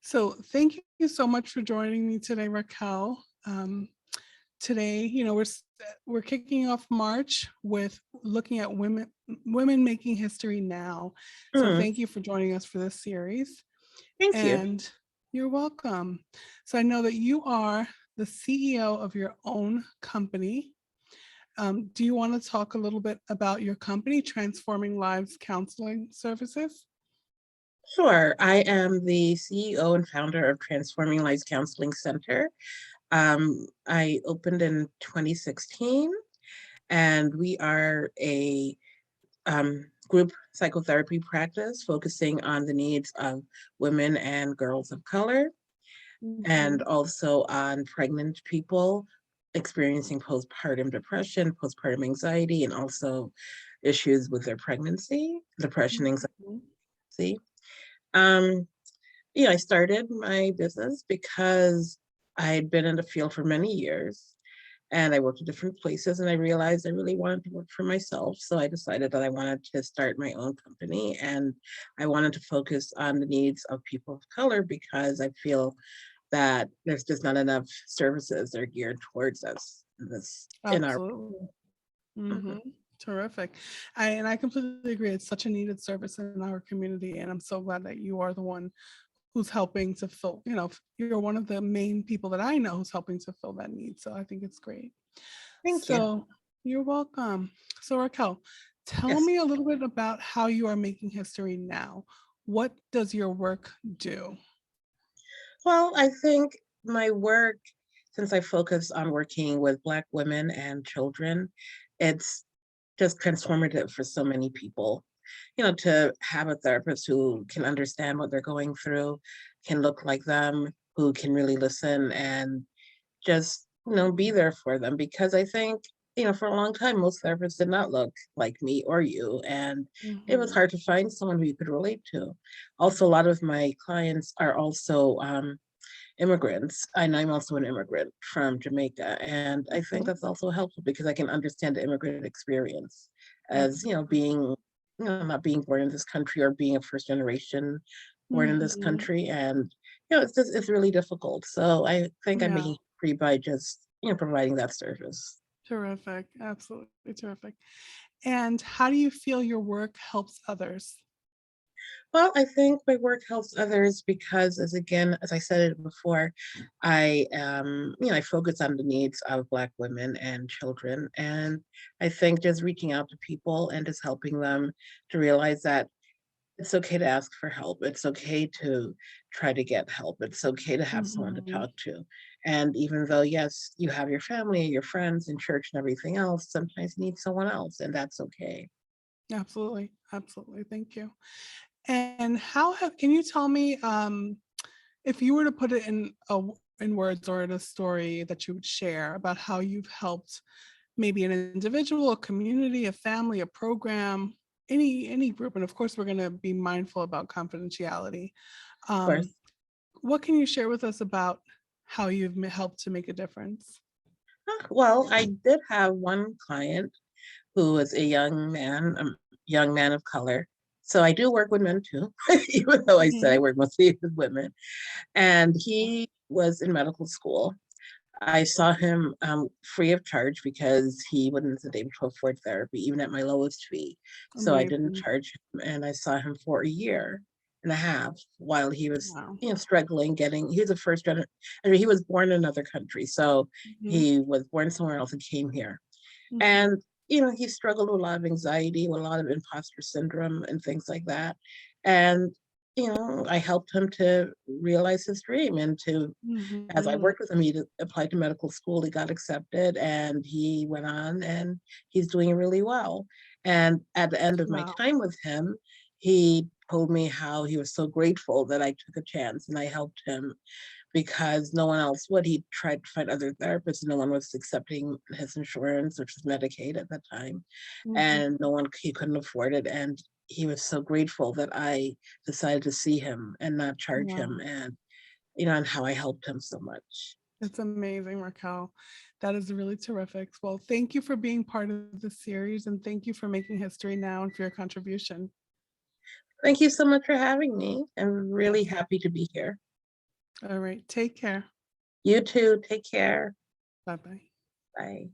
So thank you so much for joining me today, Raquel. Today, we're kicking off March with looking at women making history now. So Mm, thank you for joining us for this series, thank you. and you're welcome. So I know that you are the CEO of your own company. Do you want to talk a little bit about your company, Transforming Lives Counseling Services? Sure. I am the CEO and founder of Transforming Lives Counseling Center. I opened in 2016, and we are a group psychotherapy practice focusing on the needs of women and girls of color, and Mhm. also on pregnant people experiencing postpartum depression, postpartum anxiety, and also issues with their pregnancy, depression, Mhm. anxiety. Um, I started my business because I had been in the field for many years and I worked at different places and I realized I really wanted to work for myself. So I decided that I wanted to start my own company and I wanted to focus on the needs of people of color because I feel that there's just not enough services that are geared towards us in our. Absolutely. Mhm. Terrific. And I completely agree. It's such a needed service in our community. And I'm so glad that you are the one who's helping to fill, you're one of the main people that I know who's helping to fill that need. So I think it's great. Thank you. So you're welcome. So Raquel, tell Yes. me a little bit about how you are making history now. What does your work do? Well, I think my work, since I focus on working with Black women and children, it's just transformative for so many people. To have a therapist who can understand what they're going through, can look like them, who can really listen and just, be there for them. Because I think, for a long time, most therapists did not look like me or you. And it was Mhm. hard to find someone who you could relate to. Also, a lot of my clients are also immigrants, and I'm also an immigrant from Jamaica. And I think Mhm. that's also helpful because I can understand the immigrant experience as, Absolutely. being, not being born in this country or being a first generation born in this Mhm. country. And, it's really difficult. So I think I'm Yeah. making free by just, providing that service. Terrific. Absolutely terrific. And how do you feel your work helps others? Well, I think my work helps others because, as I said it before, I focus on the needs of Black women and children. And I think just reaching out to people and just helping them to realize that it's okay to ask for help. It's okay to try to get help. It's okay to have someone to Mhm. talk to. And even though, yes, you have your family, your friends in church and everything else, sometimes you need someone else, and that's okay. Absolutely. Absolutely. Thank you. And can you tell me, if you were to put it in words or in a story that you would share about how you've helped maybe an individual, a community, a family, a program, any group, and of course we're going to be mindful about confidentiality. Of course. Um, what can you share with us about how you've helped to make a difference? Well, I did have one client who is a young man of color. So I do work with men too, even though I said I Mhm. work mostly with women. And he was in medical school. I saw him free of charge because he wasn't able to afford therapy, even at my lowest fee. So I didn't Amazing. charge him, and I saw him for a year and a half while he was, Wow. struggling getting. He was a first generation. I mean, he was born in another country, so Mhm. he was born somewhere else and came here. Mhm. And, he struggled with a lot of anxiety, with a lot of imposter syndrome and things like that. And, I helped him to realize his dream and to, as I Mhm. worked with him, he applied to medical school, he got accepted, and he went on and he's doing really well. And at the end of my Wow. time with him, he told me how he was so grateful that I took a chance and I helped him because no one else would. He tried to find other therapists, and no one was accepting his insurance, which was Medicaid at the time, Mhm. and no one he couldn't afford it. And he was so grateful that I decided to see him and not charge Wow. him, and and how I helped him so much. That's amazing, Raquel. That is really terrific. Well, thank you for being part of the series and thank you for making history now and for your contribution. Thank you so much for having me. I'm really happy to be here. All right. Take care. You too. Take care. Bye bye. Bye.